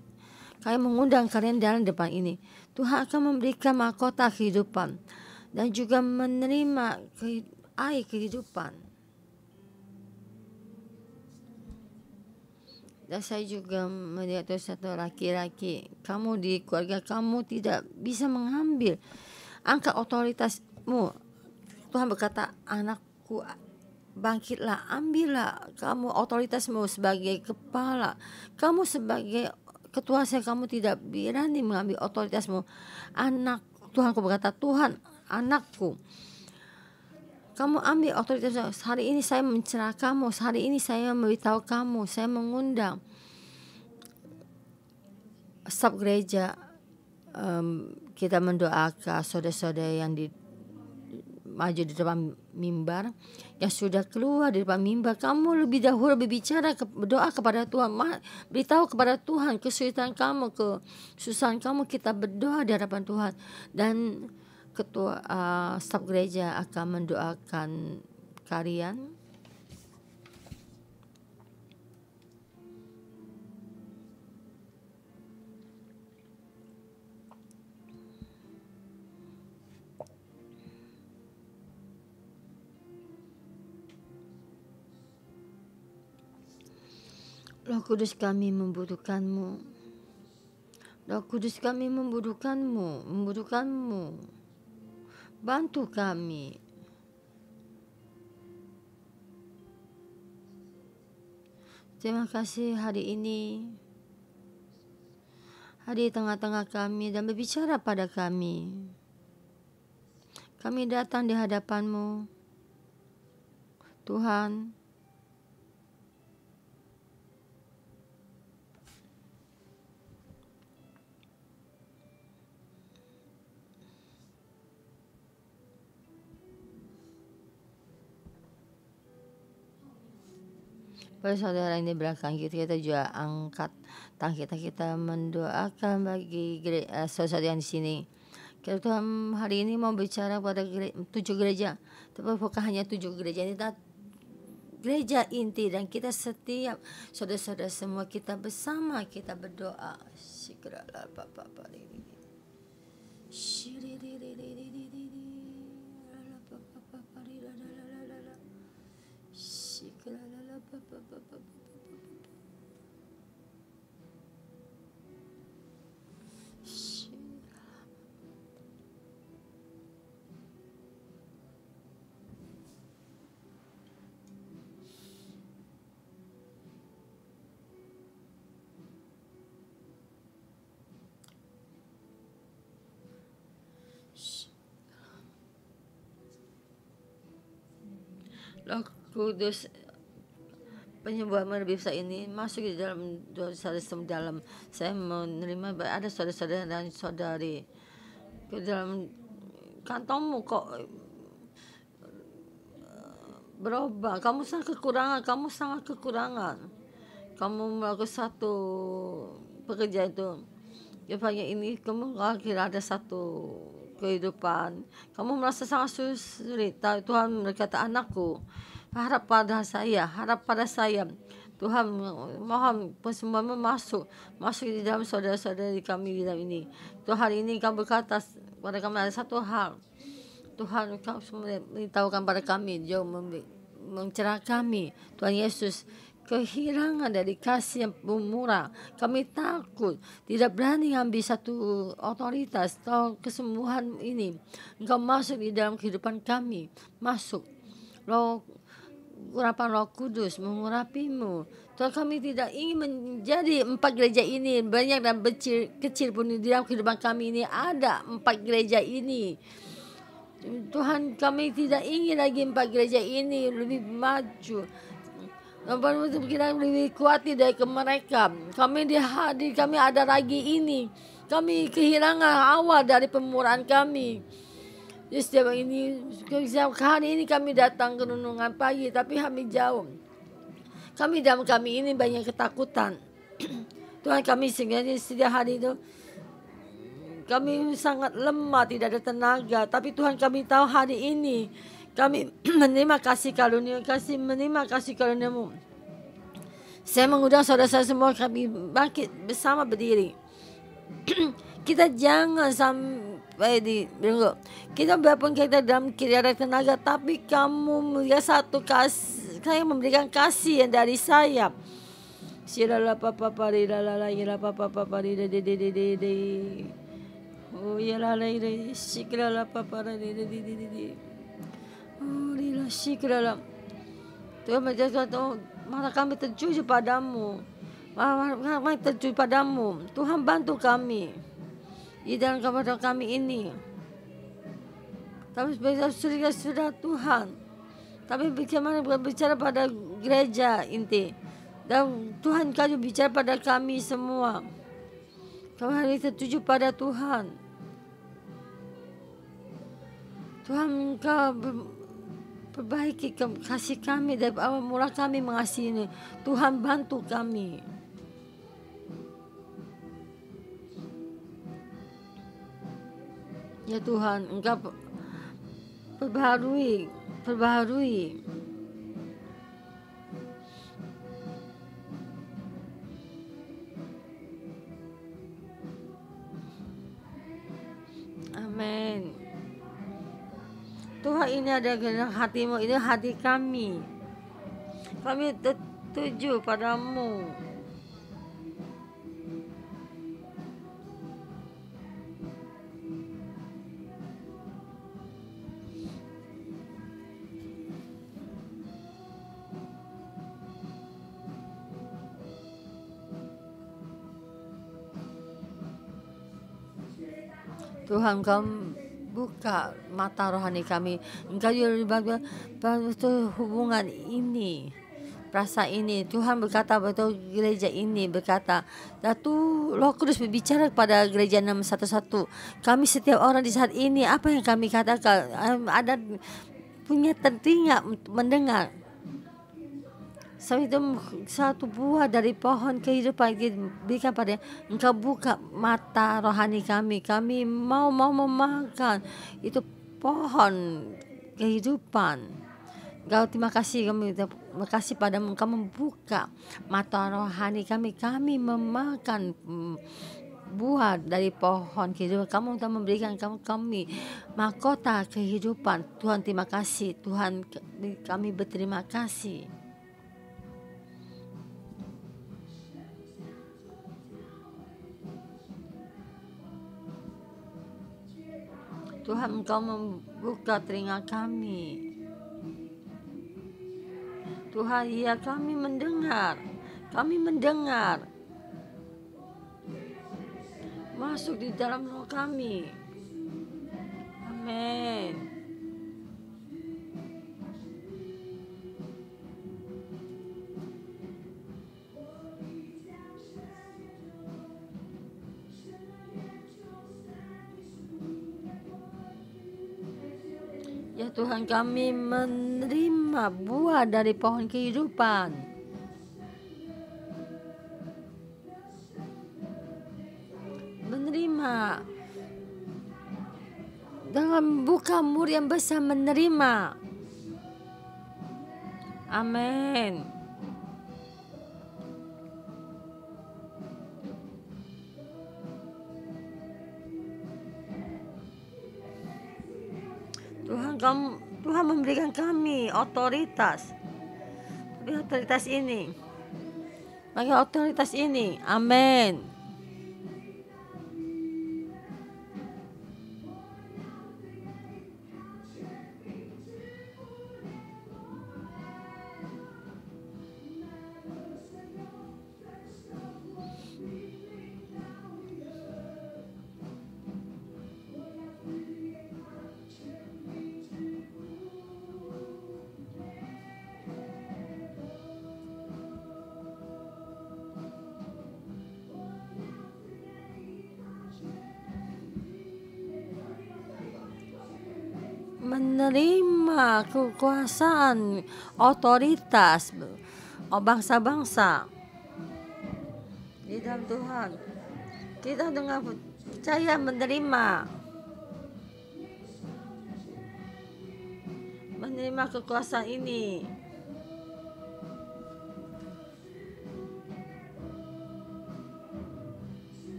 Kami mengundang kalian jalan depan ini. Tuhan akan memberikan mahkota kehidupan dan juga menerima air kehidupan. Dan saya juga melihat satu laki-laki, kamu di keluarga kamu tidak bisa mengambil angkat otoritasmu. Tuhan berkata, anakku, bangkitlah, ambillah kamu otoritasmu sebagai kepala. Kamu sebagai ketua saya, kamu tidak berani mengambil otoritasmu. Tuhanku berkata, Tuhan, anakku, kamu ambil otoritas. Hari ini saya mencerah kamu, hari ini saya memberitahu kamu, saya mengundang staf gereja, kita mendoakan saudara-saudara yang maju di depan mimbar, yang sudah keluar di depan mimbar. Kamu lebih dahulu berbicara, berdoa kepada Tuhan, beritahu kepada Tuhan kesulitan kamu, kesusahan kamu. Kita berdoa di hadapan Tuhan, dan ketua staf gereja akan mendoakan kalian. Roh Kudus, kami membutuhkanmu. Roh Kudus, kami membutuhkanmu. Bantu kami. Terima kasih hari ini. Hari di tengah-tengah kami dan berbicara pada kami. Kami datang di hadapan-Mu, Tuhan. Pada saudara yang di belakang kita juga angkat tangan kita mendoakan bagi saudara yang di sini. Kita Tuhan hari ini mau bicara pada 7 gereja, tapi bukan hanya 7 gereja ini, gereja inti, dan kita setiap saudara-saudara semua kita bersama kita berdoa. Roh Kudus, penyembuhan lebih besar ini masuk di dalam saudara dalam. Saya menerima ada saudara-saudara dan saudari ke dalam kantongmu kok berubah. Kamu sangat kekurangan. Kamu melakukan satu pekerjaan itu. Ya banyak ini kamu akhirnya ada satu kehidupan. Kamu merasa sangat sulit. Tuhan berkata, anakku, harap pada saya. Tuhan mohon persembahanmu masuk di dalam saudara-saudari kami di dalam ini. Tuhan, hari ini kamu berkata pada kami ada satu hal. Tuhan, kau memberitahukan pada kami, jauh mencerah kami. Tuhan Yesus, kehilangan dari kasih yang murah. Kami takut, tidak berani ambil satu otoritas atau kesembuhan ini. Engkau masuk di dalam kehidupan kami. Masuk. Urapan Roh Kudus mengurapimu. Tuhan, kami tidak ingin menjadi 4 gereja ini. Banyak dan kecil pun di dalam kehidupan kami ini ada 4 gereja ini. Tuhan, kami tidak ingin lagi 4 gereja ini lebih maju. Kita lebih kuat dari mereka. Kami ada lagi ini. Kami kehilangan awal dari pemuraan kami. Setiap hari ini kami datang ke renungan pagi, tapi kami jauh. Dalam kami ini banyak ketakutan. Tuhan, kami setiap hari itu kami sangat lemah, tidak ada tenaga. Tapi Tuhan, kami tahu hari ini kami menerima kasih karunia-Mu. Saya mengundang saudara-saudara semua, kami bangkit bersama berdiri. Kita jangan sampai kita walaupun kita dalam tidak ada tenaga, tapi kamu melihat satu kasih, saya memberikan kasih yang dari saya. Sirala papa parida la ira papa parida de. Oh ya la ira sikrala papa de. Oh lila sikrala. Tuhan menjadikan mata kami tertuju padamu. Kami tertuju padamu. Tuhan, bantu kami di dalam kehidupan kami ini. Tapi sudah Tuhan. Tapi bagaimana berbicara pada gereja inti. Dan Tuhan, Kau bicara pada kami semua. Kami harus tertuju pada Tuhan. Tuhan, Kau perbaiki kasih kami dari awal mula kami mengasihi ini. Tuhan, bantu kami. Ya Tuhan, Engkau perbaharui. Amin. Tuhan, ini adalah hati-Mu, ini hati kami. Kami tertuju padamu. Tuhan, Kau buka mata rohani kami. Engkau juga betul hubungan ini, perasaan ini. Tuhan berkata betul, gereja ini berkata, Datu Roh Kudus berbicara kepada gereja 611. Kami setiap orang di saat ini, apa yang kami katakan, ada punya telinga untuk mendengar. Satu buah dari pohon kehidupan diberikan pada Engkau. Buka mata rohani kami. Kami mau memakan itu pohon kehidupan. Engkau, terima kasih, kami terima kasih padamu. Engkau membuka mata rohani kami. Kami memakan buah dari pohon kehidupan. Kamu telah memberikan kami mahkota kehidupan. Tuhan, terima kasih. Tuhan, kami berterima kasih. Tuhan, Engkau membuka telinga kami. Tuhan, ya kami mendengar. Masuk di dalam roh kami. Amin. Ya Tuhan, kami menerima buah dari pohon kehidupan. Menerima dengan buka mulut yang besar, menerima. Amin. Tuhan memberikan kami otoritas. Tapi otoritas ini, bagi otoritas ini, amin. Menerima kekuasaan, otoritas bangsa-bangsa di dalam Tuhan. Kita dengan percaya menerima kekuasaan ini.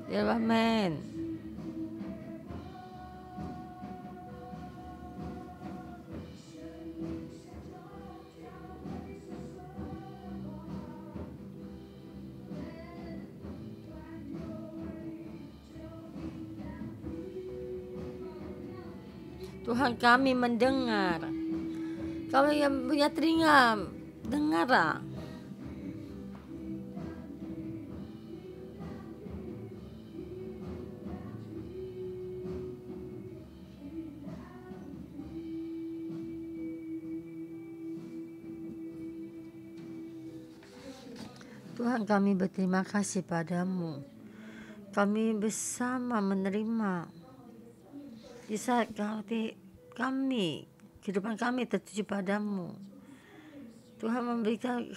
Ya, amin. Tuhan, kami mendengar. Kami yang punya telinga, dengarlah. Tuhan, kami berterima kasih padamu. Kami bersama menerima. Di saat kami, kehidupan kami tertuju padamu. Tuhan memberikan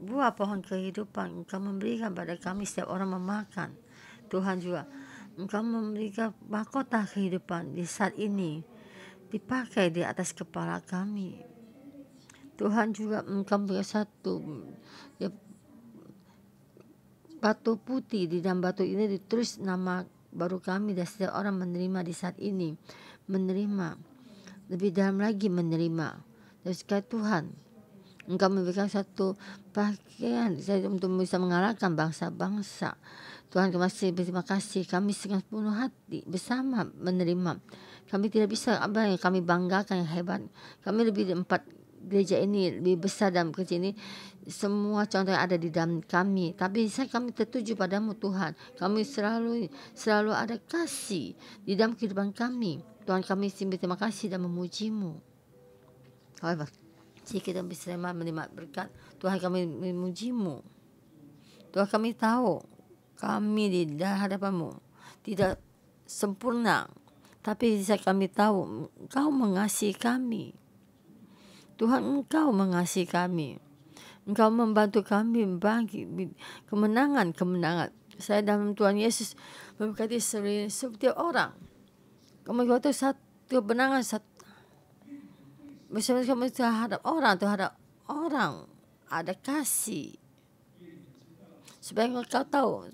buah pohon kehidupan. Engkau memberikan pada kami setiap orang memakan. Tuhan juga, Engkau memberikan mahkota kehidupan di saat ini, dipakai di atas kepala kami. Tuhan juga, Engkau memberikan satu batu putih. Di dalam batu ini ditulis nama baru kami, dan setiap orang menerima di saat ini, menerima lebih dalam lagi, menerima. Dan sekali Tuhan, Engkau memberikan satu pakaian untuk bisa mengalahkan bangsa-bangsa. Tuhan, kami berterima kasih. Kami dengan penuh hati bersama menerima. Kami tidak bisa apa yang kami banggakan yang hebat. Kami lebih dari 4 gereja ini, lebih besar dan kecil ini, semua contoh yang ada di dalam kami. Tapi kami tertuju padamu Tuhan. Kami selalu ada kasih di dalam kehidupan kami. Tuhan, kami berterima kasih dan memujimu. Jika kita bisa menerima berkat, Tuhan, kami memujimu. Tuhan, kami tahu kami di hadapanmu tidak sempurna, tapi bisa kami tahu Engkau mengasihi kami. Tuhan, Engkau mengasihi kami. Engkau membantu kami bagi kemenangan. Saya dalam Tuhan Yesus memberkati setiap orang. Kami buat satu kemenangan bersama terhadap orang ada kasih. Supaya engkau tahu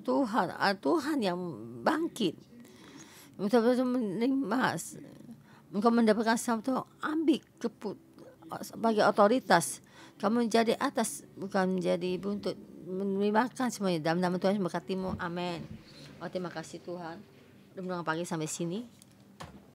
Tuhan yang bangkit. Betul-betul menerima. Engkau mendapatkan satu ambil sebagai otoritas. Kamu menjadi atas, bukan menjadi buntut. Menerimakan semuanya dalam nama Tuhan, berkatimu. Amin. Terima kasih Tuhan. Renungan pagi sampai sini.